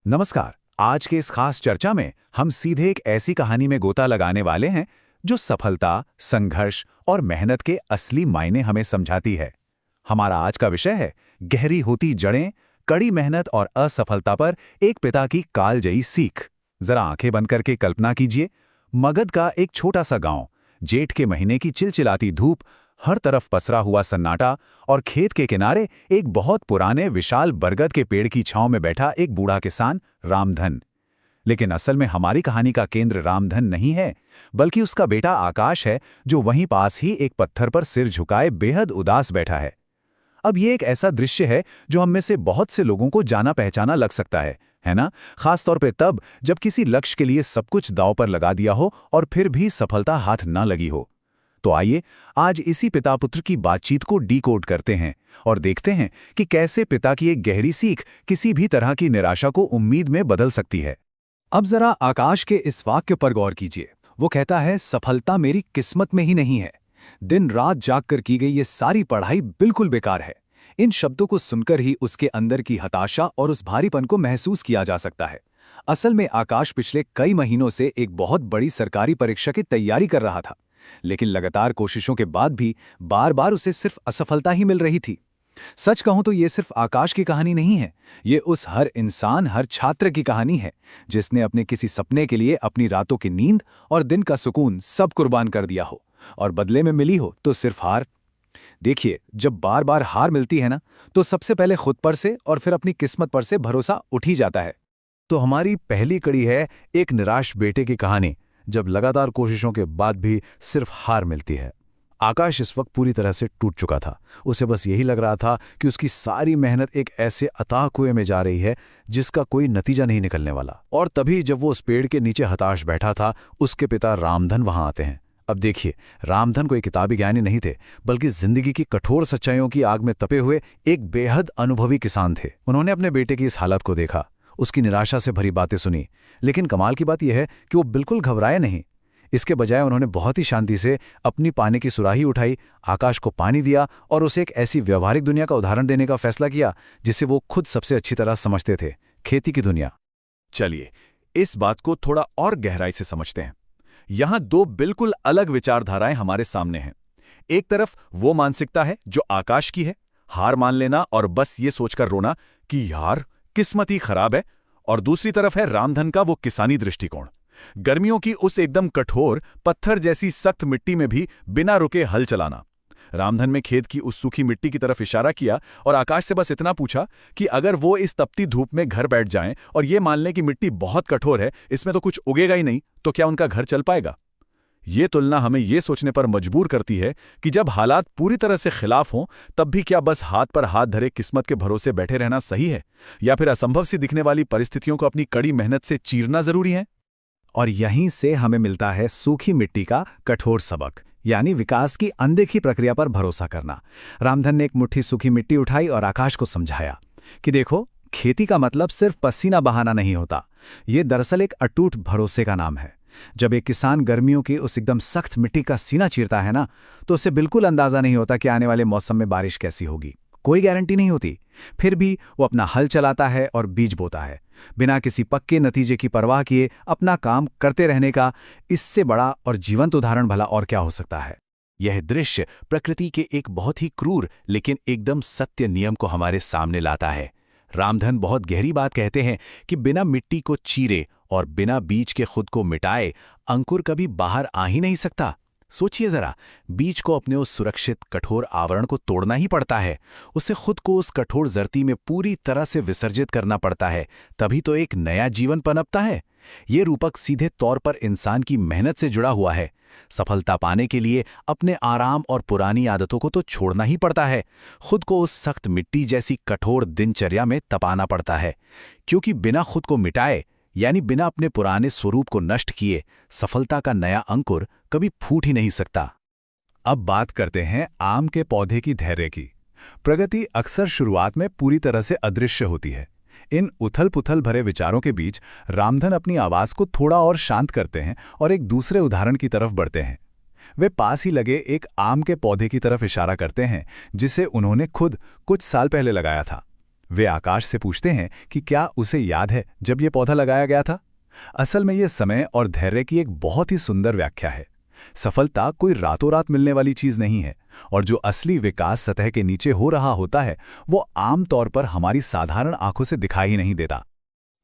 नमस्कार। आज के इस खास चर्चा में हम सीधे एक ऐसी कहानी में गोता लगाने वाले हैं जो सफलता, संघर्ष और मेहनत के असली मायने हमें समझाती है। हमारा आज का विषय है गहरी होती जड़ें, कड़ी मेहनत और असफलता पर एक पिता की कालजयी सीख। जरा आंखें बंद करके कल्पना कीजिए, मगध का एक छोटा सा गांव, जेठ के महीने की चिलचिलाती धूप, हर तरफ पसरा हुआ सन्नाटा और खेत के किनारे एक बहुत पुराने विशाल बरगद के पेड़ की छांव में बैठा एक बूढ़ा किसान, रामधन। लेकिन असल में हमारी कहानी का केंद्र रामधन नहीं है, बल्कि उसका बेटा आकाश है, जो वहीं पास ही एक पत्थर पर सिर झुकाए बेहद उदास बैठा है। अब ये एक ऐसा दृश्य है जो हम में से बहुत से लोगों को जाना पहचाना लग सकता है ना? खासतौर पे तब जब किसी लक्ष्य के लिए सब कुछ दांव पर लगा दिया हो और फिर भी सफलता हाथ न लगी हो। तो आइए आज इसी पिता पुत्र की बातचीत को डीकोड करते हैं और देखते हैं कि कैसे पिता की एक गहरी सीख किसी भी तरह की निराशा को उम्मीद में बदल सकती है। अब जरा आकाश के इस वाक्य पर गौर कीजिए। वो कहता है, सफलता मेरी किस्मत में ही नहीं है। दिन रात जागकर की गई ये सारी पढ़ाई बिल्कुल बेकार है। इन शब्दों को सुनकर ही उसके अंदर की हताशा और उस भारीपन को महसूस किया जा सकता है। असल में आकाश पिछले कई महीनों से एक बहुत बड़ी सरकारी परीक्षा की तैयारी कर रहा था, लेकिन लगातार कोशिशों के बाद भी बार बार उसे सिर्फ असफलता ही मिल रही थी। सच कहूं तो ये सिर्फ आकाश की कहानी नहीं है, ये उस हर इंसान, हर छात्र की कहानी है जिसने अपने किसी सपने के लिए अपनी रातों की नींद और दिन का सुकून सब कुर्बान कर दिया हो और बदले में मिली हो तो सिर्फ हार। देखिए, जब बार बार हार मिलती है ना, तो सबसे पहले खुद पर से और फिर अपनी किस्मत पर से भरोसा उठ ही जाता है। तो हमारी पहली कड़ी है एक निराश बेटे की कहानी, जब लगातार कोशिशों के बाद भी सिर्फ हार मिलती है। आकाश इस वक्त पूरी तरह से टूट चुका था। उसे बस यही लग रहा था कि उसकी सारी मेहनत एक ऐसे अथाह कुएं में जा रही है जिसका कोई नतीजा नहीं निकलने वाला। और तभी जब वो उस पेड़ के नीचे हताश बैठा था, उसके पिता रामधन वहां आते हैं। अब देखिए, रामधन कोई किताबी ज्ञानी नहीं थे, बल्कि जिंदगी की कठोर सच्चाइयों की आग में तपे हुए एक बेहद अनुभवी किसान थे। उन्होंने अपने बेटे की इस हालत को देखा, उसकी निराशा से भरी बातें सुनी, लेकिन कमाल की बात यह है कि वो बिल्कुल घबराए नहीं। इसके बजाय उन्होंने बहुत ही शांति से अपनी पानी की सुराही उठाई, आकाश को पानी दिया और उसे एक ऐसी व्यवहारिक दुनिया का उदाहरण देने का फैसला किया जिसे वो खुद सबसे अच्छी तरह समझते थे, खेती की दुनिया। चलिए इस बात को थोड़ा और गहराई से समझते हैं। यहां दो बिल्कुल अलग विचारधाराएं हमारे सामने हैं। एक तरफ वो मानसिकता है जो आकाश की है, हार मान लेना और बस ये सोचकर रोना कि यार किस्मत ही खराब है। और दूसरी तरफ है रामधन का वो किसानी दृष्टिकोण, गर्मियों की उस एकदम कठोर पत्थर जैसी सख्त मिट्टी में भी बिना रुके हल चलाना। रामधन में खेत की उस सूखी मिट्टी की तरफ इशारा किया और आकाश से बस इतना पूछा कि अगर वो इस तपती धूप में घर बैठ जाएं और ये मान लें कि मिट्टी बहुत कठोर है, इसमें तो कुछ उगेगा ही नहीं, तो क्या उनका घर चल पाएगा? ये तुलना हमें ये सोचने पर मजबूर करती है कि जब हालात पूरी तरह से खिलाफ हों, तब भी क्या बस हाथ पर हाथ धरे किस्मत के भरोसे बैठे रहना सही है, या फिर असंभव सी दिखने वाली परिस्थितियों को अपनी कड़ी मेहनत से चीरना जरूरी है? और यहीं से हमें मिलता है सूखी मिट्टी का कठोर सबक, यानी विकास की अनदेखी प्रक्रिया पर भरोसा करना। रामधन ने एक मुट्ठी सूखी मिट्टी उठाई और आकाश को समझाया कि देखो, खेती का मतलब सिर्फ पसीना बहाना नहीं होता, ये दरअसल एक अटूट भरोसे का नाम है। जब एक किसान गर्मियों की उस एकदम सख्त मिट्टी का सीना चीरता है ना, तो उसे बिल्कुल अंदाजा नहीं होता कि आने वाले मौसम में बारिश कैसी होगी, कोई गारंटी नहीं होती। फिर भी वो अपना हल चलाता है और बीज बोता है, बिना किसी पक्के नतीजे की परवाह किए अपना काम करते रहने का। इससे बड़ा और जीवंत उदाहरण भला और क्या हो सकता है? यह दृश्य प्रकृति के एक बहुत ही क्रूर लेकिन एकदम सत्य नियम को हमारे सामने लाता है। रामधन बहुत गहरी बात कहते हैं कि बिना मिट्टी को चीरे और बिना बीज के खुद को मिटाए अंकुर कभी बाहर आ ही नहीं सकता। सोचिए जरा, बीज को अपने उस सुरक्षित कठोर आवरण को तोड़ना ही पड़ता है, उसे खुद को उस कठोर धरती में पूरी तरह से विसर्जित करना पड़ता है, तभी तो एक नया जीवन पनपता है। ये रूपक सीधे तौर पर इंसान की मेहनत से जुड़ा हुआ है। सफलता पाने के लिए अपने आराम और पुरानी आदतों को तो छोड़ना ही पड़ता है, खुद को उस सख्त मिट्टी जैसी कठोर दिनचर्या में तपाना पड़ता है, क्योंकि बिना खुद को मिटाए, यानी बिना अपने पुराने स्वरूप को नष्ट किए, सफलता का नया अंकुर कभी फूट ही नहीं सकता। अब बात करते हैं आम के पौधे की धैर्य की। प्रगति अक्सर शुरुआत में पूरी तरह से अदृश्य होती है। इन उथल-पुथल भरे विचारों के बीच रामधन अपनी आवाज को थोड़ा और शांत करते हैं और एक दूसरे उदाहरण की तरफ बढ़ते हैं। वे पास ही लगे एक आम के पौधे की तरफ इशारा करते हैं जिसे उन्होंने खुद कुछ साल पहले लगाया था। वे आकाश से पूछते हैं कि क्या उसे याद है जब ये पौधा लगाया गया था। असल में ये समय और धैर्य की एक बहुत ही सुंदर व्याख्या है। सफलता कोई रातों रात मिलने वाली चीज नहीं है, और जो असली विकास सतह के नीचे हो रहा होता है वो आमतौर पर हमारी साधारण आंखों से दिखाई ही नहीं देता।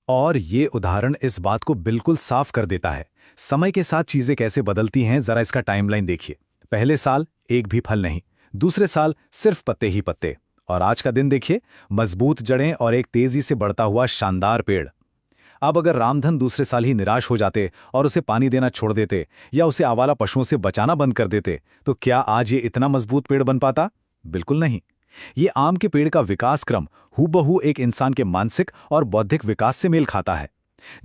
और ये उदाहरण इस बात को बिल्कुल साफ कर देता है। समय के साथ चीजें कैसे बदलती हैं, जरा इसका टाइमलाइन देखिए। पहले साल एक भी फल नहीं, दूसरे साल सिर्फ पत्ते ही पत्ते, और आज का दिन देखिए, मजबूत जड़ें और एक तेजी से बढ़ता हुआ शानदार पेड़। अब अगर रामधन दूसरे साल ही निराश हो जाते और उसे पानी देना छोड़ देते या उसे आवारा पशुओं से बचाना बंद कर देते, तो क्या आज ये इतना मजबूत पेड़ बन पाता? बिल्कुल नहीं। ये आम के पेड़ का विकास क्रम हूबहू एक इंसान के मानसिक और बौद्धिक विकास से मेल खाता है।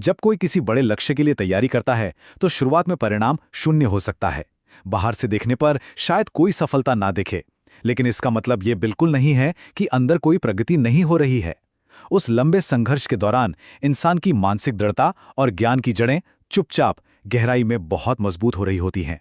जब कोई किसी बड़े लक्ष्य के लिए तैयारी करता है तो शुरुआत में परिणाम शून्य हो सकता है। बाहर से देखने पर शायद कोई सफलता ना दिखे, लेकिन इसका मतलब ये बिल्कुल नहीं है कि अंदर कोई प्रगति नहीं हो रही है। उस लंबे संघर्ष के दौरान इंसान की मानसिक दृढ़ता और ज्ञान की जड़ें चुपचाप गहराई में बहुत मजबूत हो रही होती हैं।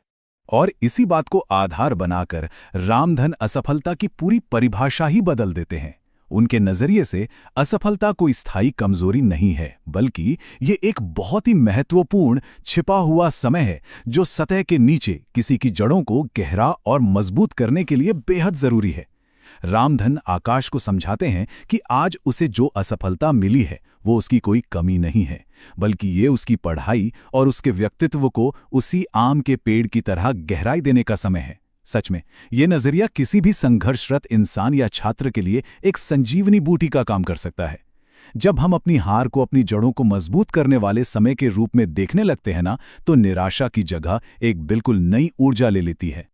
और इसी बात को आधार बनाकर रामधन असफलता की पूरी परिभाषा ही बदल देते हैं। उनके नजरिए से असफलता कोई स्थायी कमजोरी नहीं है, बल्कि ये एक बहुत ही महत्वपूर्ण छिपा हुआ समय है जो सतह के नीचे किसी की जड़ों को गहरा और मजबूत करने के लिए बेहद जरूरी है। रामधन आकाश को समझाते हैं कि आज उसे जो असफलता मिली है वो उसकी कोई कमी नहीं है, बल्कि ये उसकी पढ़ाई और उसके व्यक्तित्व को उसी आम के पेड़ की तरह गहराई देने का समय है। सच में ये नजरिया किसी भी संघर्षरत इंसान या छात्र के लिए एक संजीवनी बूटी का काम कर सकता है। जब हम अपनी हार को अपनी जड़ों को मजबूत करने वाले समय के रूप में देखने लगते हैं ना, तो निराशा की जगह एक बिल्कुल नई ऊर्जा ले लेती है।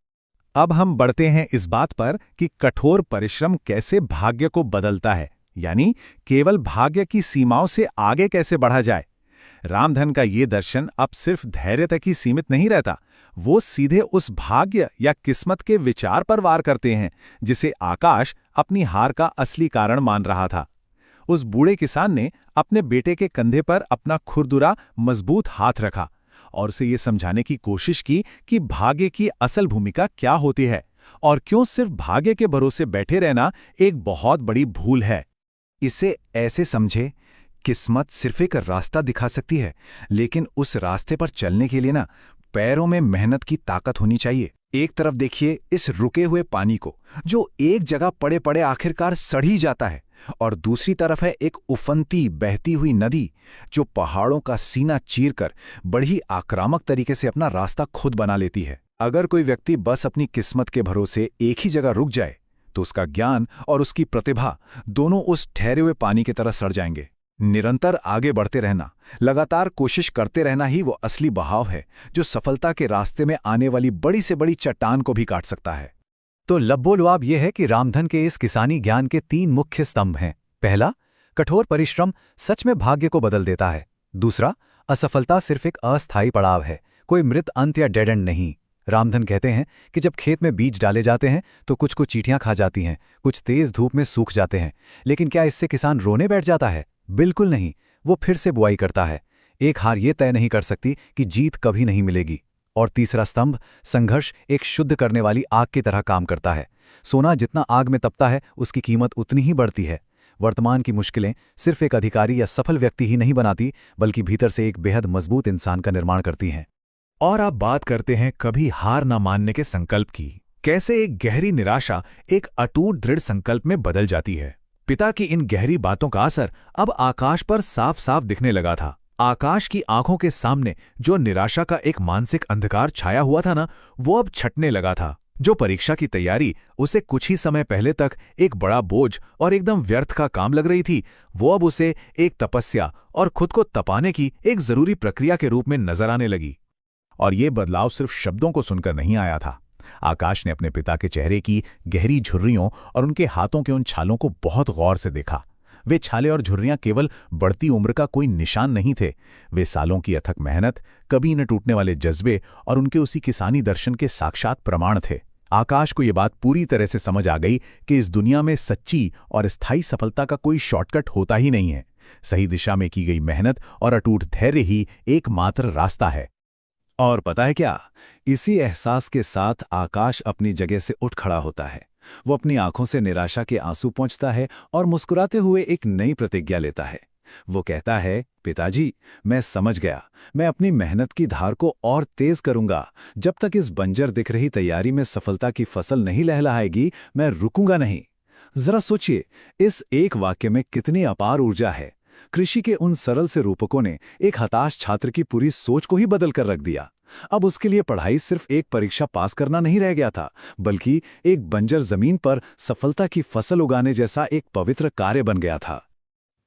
अब हम बढ़ते हैं इस बात पर कि कठोर परिश्रम कैसे भाग्य को बदलता है, यानी केवल भाग्य की सीमाओं से आगे कैसे बढ़ा जाए। रामधन का ये दर्शन अब सिर्फ धैर्य तक ही सीमित नहीं रहता, वो सीधे उस भाग्य या किस्मत के विचार पर वार करते हैं जिसे आकाश अपनी हार का असली कारण मान रहा था। उस बूढ़े किसान ने अपने बेटे के कंधे पर अपना खुरदुरा मजबूत हाथ रखा और उसे ये समझाने की कोशिश की कि भाग्य की असल भूमिका क्या होती है और क्यों सिर्फ भाग्य के भरोसे बैठे रहना एक बहुत बड़ी भूल है। इसे ऐसे समझे, किस्मत सिर्फ एक रास्ता दिखा सकती है, लेकिन उस रास्ते पर चलने के लिए ना पैरों में मेहनत की ताकत होनी चाहिए। एक तरफ देखिए इस रुके हुए पानी को जो एक जगह पड़े पड़े आखिरकार सड़ ही जाता है, और दूसरी तरफ है एक उफनती बहती हुई नदी जो पहाड़ों का सीना चीरकर बड़ी आक्रामक तरीके से अपना रास्ता खुद बना लेती है। अगर कोई व्यक्ति बस अपनी किस्मत के भरोसे एक ही जगह रुक जाए तो उसका ज्ञान और उसकी प्रतिभा दोनों उस ठहरे हुए पानी की तरह सड़ जाएंगे। निरंतर आगे बढ़ते रहना, लगातार कोशिश करते रहना ही वो असली बहाव है जो सफलता के रास्ते में आने वाली बड़ी से बड़ी चट्टान को भी काट सकता है। तो लब्बोलुआब यह है कि रामधन के इस किसानी ज्ञान के 3 मुख्य स्तंभ हैं। पहला, कठोर परिश्रम सच में भाग्य को बदल देता है। दूसरा, असफलता सिर्फ एक अस्थायी पड़ाव है, कोई मृत अंत या डेड एंड नहीं। रामधन कहते हैं कि जब खेत में बीज डाले जाते हैं तो कुछ को चींटियां खा जाती हैं, कुछ तेज धूप में सूख जाते हैं, लेकिन क्या इससे किसान रोने बैठ जाता है? बिल्कुल नहीं। वो फिर से बुआई करता है। एक हार ये तय नहीं कर सकती कि जीत कभी नहीं मिलेगी। और तीसरा स्तंभ, संघर्ष एक शुद्ध करने वाली आग की तरह काम करता है। सोना जितना आग में तपता है उसकी कीमत उतनी ही बढ़ती है। वर्तमान की मुश्किलें सिर्फ एक अधिकारी या सफल व्यक्ति ही नहीं बनाती, बल्कि भीतर से एक बेहद मजबूत इंसान का निर्माण करती हैं। और आप बात करते हैं कभी हार न मानने के संकल्प की। कैसे एक गहरी निराशा एक अटूट दृढ़ संकल्प में बदल जाती है। पिता की इन गहरी बातों का असर अब आकाश पर साफ साफ दिखने लगा था। आकाश की आंखों के सामने जो निराशा का एक मानसिक अंधकार छाया हुआ था ना, वो अब छटने लगा था। जो परीक्षा की तैयारी उसे कुछ ही समय पहले तक एक बड़ा बोझ और एकदम व्यर्थ का काम लग रही थी, वो अब उसे एक तपस्या और खुद को तपाने की एक जरूरी प्रक्रिया के रूप में नजर आने लगी। और ये बदलाव सिर्फ शब्दों को सुनकर नहीं आया था। आकाश ने अपने पिता के चेहरे की गहरी झुर्रियों और उनके हाथों के उन छालों को बहुत गौर से देखा। वे छाले और झुर्रियां केवल बढ़ती उम्र का कोई निशान नहीं थे, वे सालों की अथक मेहनत, कभी न टूटने वाले जज्बे और उनके उसी किसानी दर्शन के साक्षात प्रमाण थे। आकाश को ये बात पूरी तरह से समझ आ गई कि इस दुनिया में सच्ची और स्थायी सफलता का कोई शॉर्टकट होता ही नहीं है। सही दिशा में की गई मेहनत और अटूट धैर्य ही एकमात्र रास्ता है। और पता है क्या, इसी एहसास के साथ आकाश अपनी जगह से उठ खड़ा होता है। वो अपनी आंखों से निराशा के आंसू पोंछता है और मुस्कुराते हुए एक नई प्रतिज्ञा लेता है। वो कहता है, पिताजी, मैं समझ गया। मैं अपनी मेहनत की धार को और तेज करूंगा। जब तक इस बंजर दिख रही तैयारी में सफलता की फसल नहीं लहलहाएगी, मैं रुकूंगा नहीं। जरा सोचिए, इस एक वाक्य में कितनी अपार ऊर्जा है। कृषि के उन सरल से रूपकों ने एक हताश छात्र की पूरी सोच को ही बदल कर रख दिया। अब उसके लिए पढ़ाई सिर्फ एक परीक्षा पास करना नहीं रह गया था, बल्कि एक बंजर जमीन पर सफलता की फसल उगाने जैसा एक पवित्र कार्य बन गया था।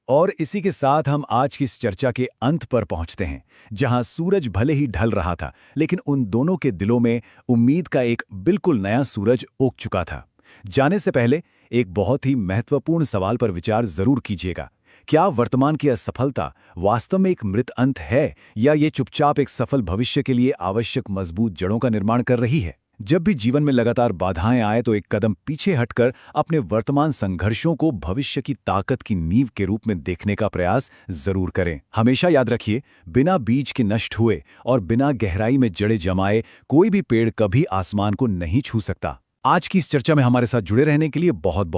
और इसी के साथ हम आज की इस चर्चा के अंत पर पहुंचते हैं, जहां सूरज भले ही ढल रहा था, लेकिन उन दोनों के दिलों में उम्मीद का एक बिल्कुल नया सूरज उग चुका था। जाने से पहले एक बहुत ही महत्वपूर्ण सवाल पर विचार जरूर कीजिएगा। क्या वर्तमान की असफलता वास्तव में एक मृत अंत है, या ये चुपचाप एक सफल भविष्य के लिए आवश्यक मजबूत जड़ों का निर्माण कर रही है? जब भी जीवन में लगातार बाधाएं आए तो एक कदम पीछे हटकर अपने वर्तमान संघर्षों को भविष्य की ताकत की नींव के रूप में देखने का प्रयास जरूर करें। हमेशा याद रखिए, बिना बीज के नष्ट हुए और बिना गहराई में जड़ें जमाए कोई भी पेड़ कभी आसमान को नहीं छू सकता। आज की इस चर्चा में हमारे साथ जुड़े रहने के लिए बहुत बहुत